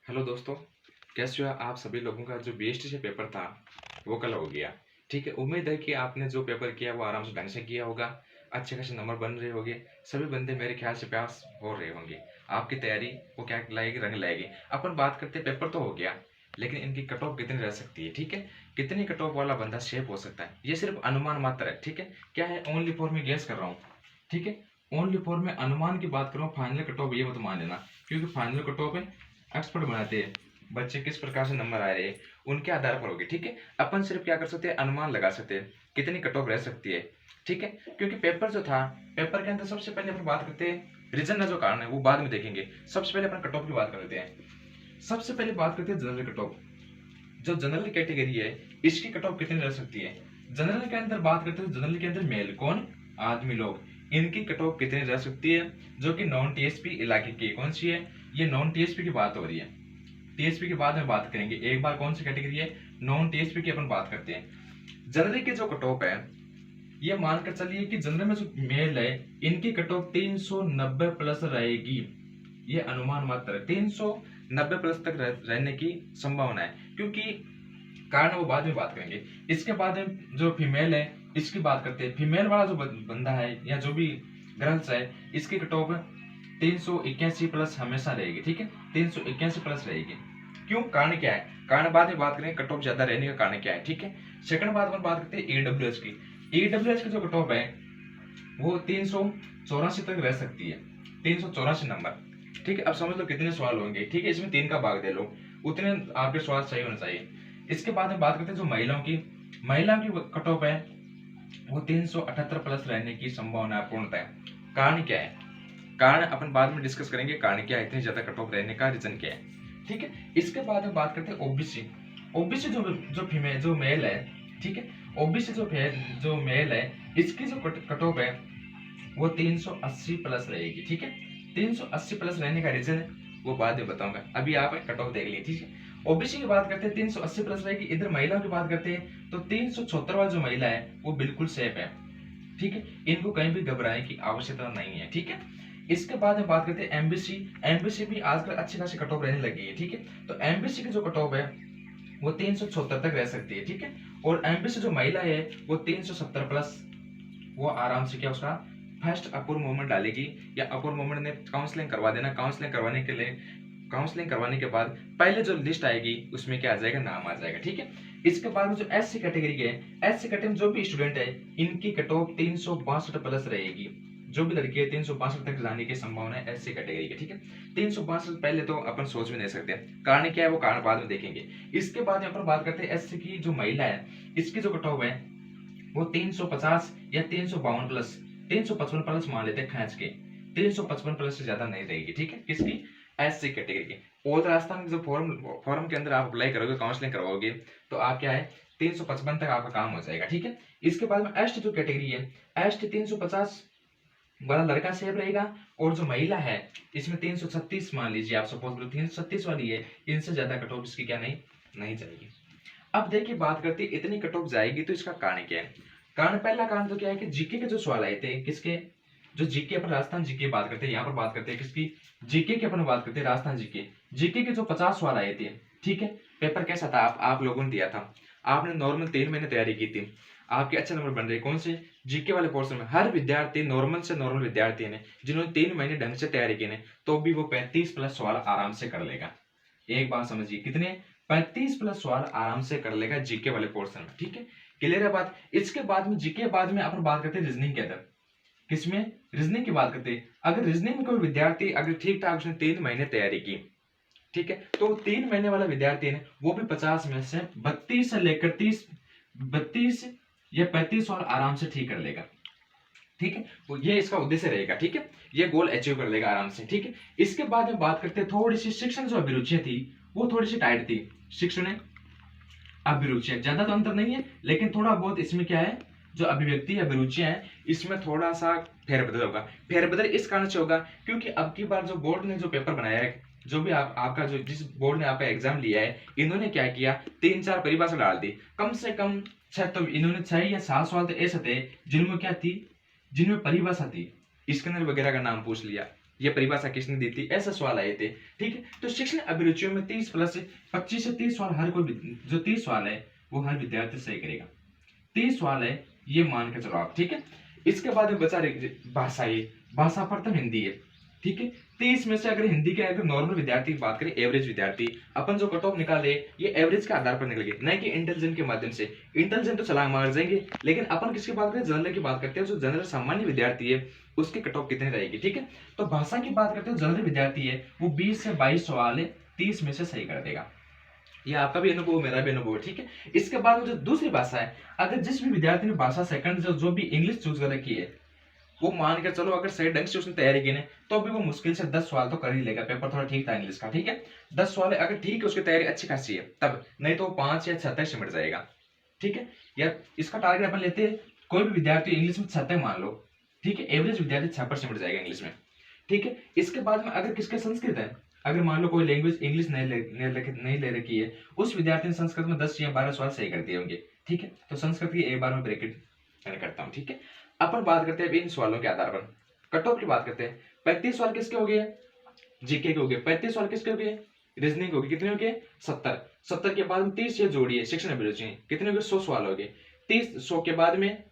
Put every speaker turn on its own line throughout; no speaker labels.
Hello दोस्तों, कैसे हो आप सभी लोगों का जो बीएसटी से पेपर था वो कल हो गया। ठीक है, उम्मीद है कि आपने जो पेपर किया वो आराम से ढंग से किया होगा, अच्छे खासे नंबर बन रहे होंगे। सभी बंदे मेरे ख्याल से पास हो रहे होंगे। आपकी तैयारी वो क्या लाएगी, रंग लाएगी। अपन बात करते हैं, पेपर तो हो गया, लेकिन इनकी कट ऑफ कितनी रह सकती है। ठीक है, कितनी कट ऑफ वाला बंदा शेप हो सकता है, ये सिर्फ अनुमान मात्र है। ठीक है, क्या है, ओनली फॉर मैं गेस कर रहा हूँ। ठीक है, ओनली फॉर मैं अनुमान की बात कर रहा हूँ। फाइनल कट ऑफ ये मत मान लेना, क्योंकि फाइनल कट ऑफ एक्सपर्ट बनाते हैं। बच्चे किस प्रकार से नंबर आ रहे हैं उनके आधार पर होगी। ठीक है, अपन सिर्फ क्या कर सकते हैं, अनुमान लगा सकते हैं कितनी कट ऑफ रह सकती है। ठीक है, क्योंकि पेपर जो था, पेपर के अंदर सबसे पहले अपन बात करते हैं रीजन का जो कारण है वो बाद में देखेंगे। सबसे पहले अपन कट ऑफ की बात कर लेते हैं। सबसे पहले बात करते हैं जनरल कट ऑफ। जो जनरल कैटेगरी है इसकी कट ऑफ कितनी रह सकती है। जनरल के अंदर बात करते हैं, जनरल के अंदर मेल कौन, आदमी लोग, इनकी कट ऑफ कितनी रह सकती है, जो कि नॉन टीएसपी इलाके की कौन सी है, ये नॉन टीएसपी की बात हो रही है। टीएसपी के बाद में बात करेंगे, एक बार कौन सी कैटेगरी है, नॉन टीएसपी की अपन बात करते हैं। जनरल के जो कट ऑफ है, ये मानकर चलिए कि जनरल में जो मेल है इनकी कट ऑफ 390 प्लस रहेगी। ये अनुमान मात्र है, 390 प्लस तक रहने की संभावना है, क्योंकि कारण वो बाद में बात करेंगे। इसके बाद में जो फीमेल है इसकी बात करते हैं। फीमेल वाला जो बंदा है या जो भी गर्ल्स है, इसकी कट ऑफ 381 प्लस हमेशा रहेगी। ठीक है, 381 प्लस रहेगी। क्यों, कारण क्या है, कारण बाद में बात करेंगे कट ऑफ ज्यादा रहने का कारण क्या है। ठीक है, सेकंड बात अपन बात करते हैं ईडब्ल्यूएस की। ईडब्ल्यूएस की जो कट ऑफ है वो 384 तक रह सकती है, 384 नंबर। ठीक है, अब समझ लो कितने सवाल होंगे। ठीक है, इसमें 3 का भाग दे लो, उतने आपके सवाल सही होने चाहिए। इसके बाद में बात करते हैं जो महिलाओं की, महिलाओं की कट ऑफ है वो 378 प्लस रहने की संभावना पूर्णतः है। कारण क्या है, कारण अपन बाद में डिस्कस करेंगे, कारण क्या है इतनी ज्यादा कट ऑफ रहने का रीजन क्या है। ठीक है, इसके बाद में बात करते हैं ओबीसी। ओबीसी जो फीमेल जो मेल है, ठीक है, ओबीसी जो मेल है इसकी जो कट ऑफ है वो 380 प्लस रहेगी। ठीक है, 380 प्लस रहने का रीजन है वो बाद में बताऊंगा, अभी आप कट ऑफ देख लिए। ठीक है, ओबीसी की बात करते हैं 380 प्लस रहेगी। इधर महिलाओं की बात करते हैं तो 376 वाला जो महिला है वो बिल्कुल सेफ है। ठीक है, इनको कहीं भी घबराने की आवश्यकता नहीं है। ठीक है, इसके बाद में बात करते हैं एमबीसी। एमबीसी भी आजकल अच्छी खासी कट ऑफ रहने लगी है। ठीक है, तो एमबीसी की जो कट ऑफ है वो 376 तक रह सकती है। ठीक है, और एमबीसी जो महिला है वो 370 प्लस, वो आराम से क्या उसका फर्स्ट अपूर्व मूवमेंट डालेगी, या अपूर्व मूवमेंट ने काउंसलिंग करवा देना। काउंसलिंग करवाने के लिए, काउंसलिंग करवाने के बाद पहले जो लिस्ट आएगी उसमें क्या आ जाएगा, नाम आ जाएगा। ठीक है, इसके बाद में जो एससी कैटेगरी है, एससी कैटेगरी में जो भी स्टूडेंट है इनकी कट ऑफ 362 प्लस रहेगी। जो भी लड़की है 362 तक जाने की संभावना है एससी कैटेगरी की। ठीक है, 362 पहले तो अपन सोच भी नहीं सकते, कारण क्या है वो कारण बाद में देखेंगे। इसके बाद में अपन बात करते हैं एससी की जो महिला है इसकी जो कट ऑफ है वो 350 या 352 प्लस, 355 प्लस मान लेते हैं खींच के, 355 प्लस से ज्यादा नहीं रहेगी। ठीक है, किसकी, एससी कैटेगरी की। और राजस्थान के जो फॉर्म के अंदर आप अप्लाई करोगे, काउंसलिंग करवाओगे, तो आप क्या है 355 तक आपका काम हो जाएगा। ठीक है, इसके बाद में एसटी जो कैटेगरी है, एसटी 350 वाला लड़का सेफ रहेगा, और जो महिला है इसमें 336 मान लीजिए, आप सपोज 336 वाली है, इनसे ज्यादा कट ऑफ इसकी क्या नहीं जाएगी। अब देखिए बात करते हैं इतनी कट ऑफ जाएगी तो इसका कारण क्या है। कारण, पहला कारण तो क्या है कि जीके के जो सवाल आए थे, किसके, जो जीके अपन राजस्थान जीके बात करते हैं, यहाँ पर बात करते हैं किसकी, जीके की अपन बात करते हैं, राजस्थान जीके। जीके के जो 50 सवाल आए थे। ठीक है, पेपर कैसा था, आप लोगों ने दिया था, आपने नॉर्मल 3 महीने तैयारी की थी, आपके अच्छे नंबर बन रहे, कौन से, जीके वाले पोर्शन में। हर विद्यार्थी, नॉर्मल से नॉर्मल विद्यार्थी ने जिन्होंने 3 महीने ढंग से तैयारी की ने, तो भी वो 35 प्लस सवाल आराम से कर लेगा। एक बात समझिए, कितने, 35 प्लस सवाल आराम से कर लेगा जीके वाले पोर्शन में। ठीक है, क्लियर है बात। इसके बाद में जीके बाद में अपन बात करते हैं रीजनिंग के अंदर, किसमें, रीजनिंग की बात करते हैं। अगर रीजनिंग में कोई विद्यार्थी अगर ठीक ठाक उसने 3 महीने तैयारी की, ठीक है, तो 3 महीने वाला विद्यार्थी ने वो भी 50 में से 32 से लेकर 32 या 35 सवाल आराम से ठीक कर लेगा। ठीक है, तो ये इसका उद्देश्य रहेगा। ठीक है, ये गोल अचीव कर लेगा आराम से। ठीक है, इसके बाद में बात करते हैं थोड़ी सी शिक्षण जो अभिरुचियां थी वो थोड़ी सी टाइट थी। शिक्षण अभिरुचियां ज्यादा तो अंतर नहीं है, लेकिन थोड़ा बहुत इसमें क्या है, जो अभिव्यक्ति अभिरुचियां है इसमें थोड़ा सा फेरबदल होगा। फेरबदल इस कारण से होगा क्योंकि अब की बार जो बोर्ड ने जो पेपर बनाया है, जो भी आपका जो जिस बोर्ड ने आपका एग्जाम लिया है, इन्होंने क्या किया, 3-4 परिभाषा डाल दी, कम से कम 6, तो इन्होंने 6 या 7 सवाल तो ऐसे थे जिनमें क्या थी, जिनमें परिभाषा थी, स्कैनर वगैरह का नाम पूछ लिया, ये परिभाषा किसने दी थी, ऐसा सवाल आए थे। ठीक है, तो शिक्षण अभिरुचियों में 30 प्लस 25 से 30 सवाल हर कोई, जो 30 सवाल है वो हर विद्यार्थी सही करेगा। 30 सवाल है, ये मान के चलो आप। ठीक है, इसके बाद में बचा भाषा, ये भाषा प्रथम हिंदी है। ठीक है, 30 में से अगर हिंदी के अगर नॉर्मल विद्यार्थी की बात करें, एवरेज विद्यार्थी, अपन जो कट ऑफ निकाले ये एवरेज के आधार पर निकलेंगे, न कि इंटेलिजेंट के माध्यम से। इंटेलिजेंट तो छलांग मार जाएंगे, लेकिन अपन किसकी बात करें, जनरल की बात करते हैं। जो जनरल सामान्य विद्यार्थी है उसकी कट ऑफ कितनी रहेगी। ठीक है, तो भाषा की बात करते हैं, जनरल विद्यार्थी है वो 20 से 22 सवाल है 30 में से सही कर देगा। ये आपका भी अनुभव, मेरा भी अनुभव। ठीक है, इसके बाद में जो दूसरी भाषा है, अगर जिस भी विद्यार्थी ने भाषा सेकंड जो भी इंग्लिश चूज कर रखी है, वो मान कर चलो अगर सही ढंग से उसने तैयारी की ना, तो भी वो मुश्किल से 10 सवाल तो कर ही लेगा। पेपर थोड़ा ठीक था इंग्लिश का। ठीक है, 10 सवाल है, अगर ठीक है उसकी तैयारी अच्छी खासी है तब, नहीं तो 5 या 6 तक सिमट जाएगा। ठीक है, या इसका टारगेट अपन लेते हैं, कोई भी विद्यार्थी इंग्लिश में 6 तक मान लो। ठीक है, एवरेज विद्यार्थी 6 पर सिमट जाएगा इंग्लिश में। ठीक है, इसके बाद में अगर किसके संस्कृत है, अगर मान लो कोई लैंग्वेज इंग्लिश नहीं ले रखी है, उस विद्यार्थी ने संस्कृत में 10 या 12 सवाल सही कर दिए होंगे। ठीक है, तो संस्कृत की एक बार में ब्रैकेट करता हूँ। ठीक है, अपन बात करते हैं इन सवालों के आधार पर कट ऑफ की बात करते हैं। 35 सवाल किसके हो गए, जीके के हो गए। 35 सवाल किसके हो गए, रीजनिंग हो गए। कितने हो गए, 70। 70 के बाद में 30 ये जोड़िए, शिक्षण अभिरुचि, कितने हो गए, 100 सवाल हो गए। 100 के बाद में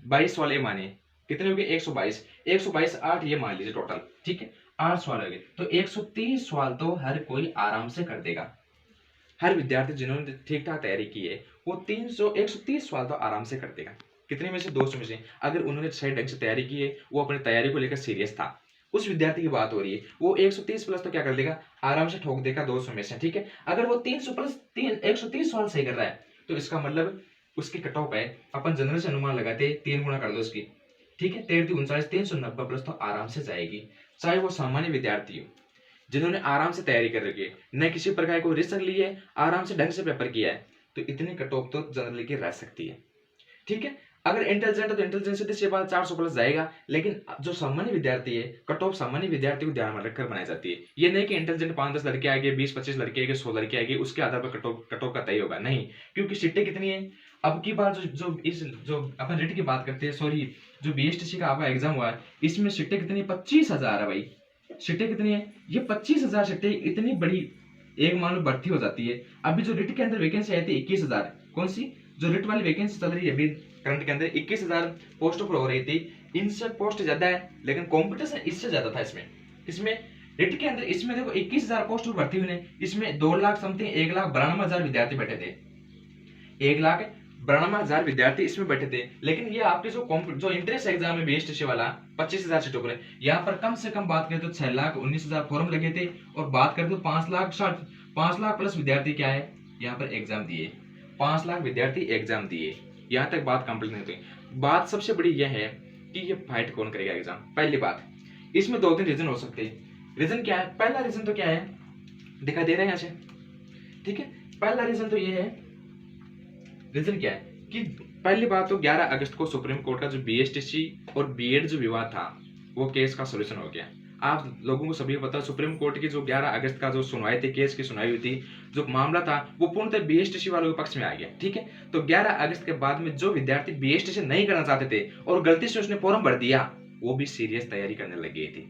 22 सवाल ये मानिए, कितने हो गए, 122। 122 8 ये मान लीजिए टोटल। ठीक है, 8 सवाल हो गए, तो 130 सवाल तो हर कोई आराम से कर देगा। हर विद्यार्थी जिन्होंने ठीक ठाक तैयारी की है वो 130 सवाल तो आराम से कर देगा। कितने में से, 200 में से। अगर उन्होंने सही ढंग से तैयारी की है, वो अपनी तैयारी को लेकर सीरियस था, उस विद्यार्थी की बात हो रही है, वो 130 प्लस तो क्या कर देगा, आराम से ठोक देगा 200 में से। ठीक है, अगर वो 300 प्लस 130 सवाल सही कर रहा है, तो इसका मतलब उसकी कट ऑफ है, अपन जनरल से अनुमान लगाते 3 गुना कर दो उसकी। ठीक है, 13 39 390 प्लस तो आराम से जाएगी, चाहे वो सामान्य विद्यार्थी हो, जिन्होंने आराम से तैयारी कर रखी है, न किसी प्रकार को रिस्क ली है, आराम से ढंग से पेपर किया है, तो इतनी कट ऑफ तो जनरली की रह सकती है। ठीक है, अगर इंटेलिजेंट है तो इंटेलिजेंस से बाद 400 प्लस जाएगा, लेकिन जो सामान्य विद्यार्थी है, कट ऑफ सामान्य विद्यार्थी को ध्यान में रखकर बनाई जाती है। ये नहीं कि इंटेलिजेंट 5-10 लड़के आगे, 20-25 लड़के आगे, 100 लड़के आगे, उसके आधार पर कट ऑफ का तय होगा, नहीं। क्योंकि सीटें कितनी है, अब की बार जो अपन रेट की बात करते हैं, सॉरी, जो बीएसटीसी का आपका एग्जाम हुआ है, इसमें सीटें कितनी, 25,000 है भाई। सीटें कितनी है, ये 25,000 सीटें, इतनी बड़ी एक मान लो भर्ती हो जाती है। अभी जो रिट के अंदर वैकेंसी आई थी 21,000, कौन सी, जो रिट वाली वैकेंसी चल रही है अभी करंट के अंदर 21,000 पोस्ट पर हो रही थी, इनसे पोस्ट ज्यादा है, लेकिन कंपटीशन इससे ज्यादा था इसमें। इसमें रिट के अंदर, इसमें देखो 21,000 पोस्ट पर भर्ती हुई, इसमें 2 लाख समथिंग 1,92,000 विद्यार्थी बैठे थे। 1,92,000 विद्यार्थी इसमें बैठे थे, लेकिन ये आपके जो इंट्रेंस एग्जाम है बीएसटीसी वाला 25,000 सीटों पर, यहाँ पर कम से कम बात करें तो 6,19,000 फॉर्म लगे थे, और बात करें तो 5 लाख प्लस विद्यार्थी क्या है यहाँ पर एग्जाम दिए, 5 लाख विद्यार्थी एग्जाम दिए। यहाँ तक बात कंप्लीट नहीं हुई। बात सबसे बड़ी यह है कि ये फाइट कौन करेगा एग्जाम। पहली बात, इसमें 2-3 रीजन हो सकते हैं। रीजन क्या है, पहला रीजन तो क्या है, दिखाई दे रहा है यहाँ से। ठीक है, पहला रीजन तो ये है, रीजन क्या है कि पहली बात तो 11 अगस्त को सुप्रीम कोर्ट का जो बीएसटीसी और बीएड जो विवाद था, वो केस का सोल्यूशन हो गया। आप लोगों को सभी को पता है, सुप्रीम कोर्ट की जो 11 अगस्त का जो सुनवाई थी, केस की सुनवाई हुई थी, जो मामला था वो पूर्णतः बीएसटीसी वालों के पक्ष में आ गया। ठीक है, तो 11 अगस्त के बाद में जो विद्यार्थी बीएसटीसी नहीं करना चाहते थे और गलती से उसने फॉर्म भर दिया, वो भी सीरियस तैयारी करने लग गई थी।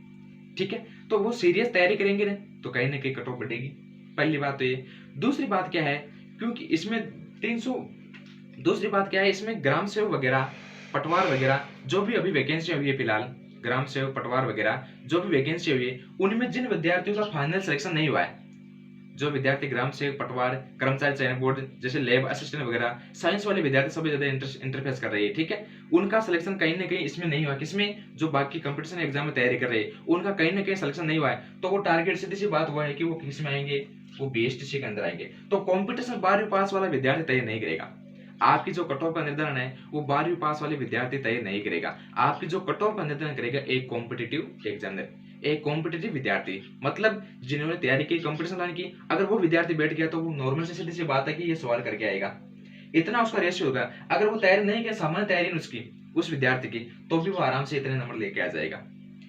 ठीक है, तो वो सीरियस तैयारी करेंगे ना, तो कहीं ना कहीं कट ऑफ बढ़ेगी। पहली बात तो ये। दूसरी बात क्या है, क्योंकि इसमें 300, दूसरी बात क्या है, इसमें ग्राम सेवक वगैरह, पटवार वगैरह जो भी अभी वैकेंसी हुई है फिलहाल, ग्राम सेवक, पटवार वगैरह जो भी वैकेंसी हुई है, उनमें जिन विद्यार्थियों का फाइनल सिलेक्शन नहीं हुआ है, जो विद्यार्थी ग्राम सेवक, पटवार, कर्मचारी चयन बोर्ड जैसे लैब असिस्टेंट वगैरह, साइंस वाले विद्यार्थी सबसे ज्यादा इंटरफेस कर रही है। ठीक है, उनका सिलेक्शन कहीं ना कहीं इसमें नहीं हुआ। किसमें, जो बाकी कंपटीशन एग्जाम में तैयारी कर रहे हैं, उनका कहीं ना कहीं सिलेक्शन नहीं हुआ है, तो वो टारगेट, सीधी सी बात हुआ है कि वो किस में आएंगे, वो बीएसटीसी के अंदर आएंगे। तो कॉम्पिटिशन 12वीं पास वाला विद्यार्थी तैयार नहीं करेगा। आपकी जो कट ऑफ का निर्धारण है वो 12वीं पास वाले विद्यार्थी तय नहीं करेगा। आपकी जो कट ऑफ का निर्धारण करेगा एक कॉम्पिटिटिव एग्जामिनर, एक कॉम्पिटिटिव विद्यार्थी, मतलब जिन्होंने तैयारी की, कंपटीशन लाइन की, अगर वो विद्यार्थी बैठ गया तो वो नॉर्मल से सीधी सी बात है कि ये सवाल करके आएगा, इतना उसका रेशियो होगा। अगर वो तैयारी नहीं किया, सामान्य तैयारी उसकी, उस विद्यार्थी की, तो भी वो आराम से इतने नंबर लेके आ जाएगा,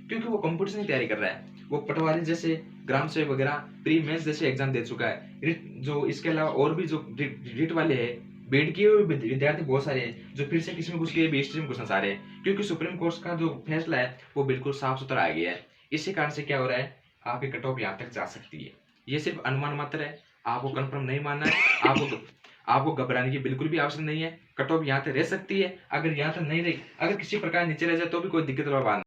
क्योंकि वो कंपटीशन की तैयारी कर रहा है। वो पटवारी जैसे, ग्राम सेवक वगैरह प्री मेंस जैसे एग्जाम दे चुका है। जो इसके अलावा और भी जो रिट वाले हैं, बीएड किए हुए विद्यार्थी बहुत सारे हैं जो फिर से किसी में घुस के बीएसटी में घुसना चाह रहे हैं, क्योंकि सुप्रीम कोर्ट का जो फैसला है वो बिल्कुल साफ सुथरा आ गया है। इसी कारण से क्या हो रहा है, आपकी कट ऑफ यहाँ तक जा सकती है। ये सिर्फ अनुमान मात्र है, आपको कंफर्म नहीं मानना है, आपको घबराने की बिल्कुल भी आवश्यकता नहीं है। कट ऑफ यहाँ तक रह सकती है, अगर यहाँ तक नहीं रही, अगर किसी प्रकार नीचे रह जाए तो भी कोई दिक्कत वाली बात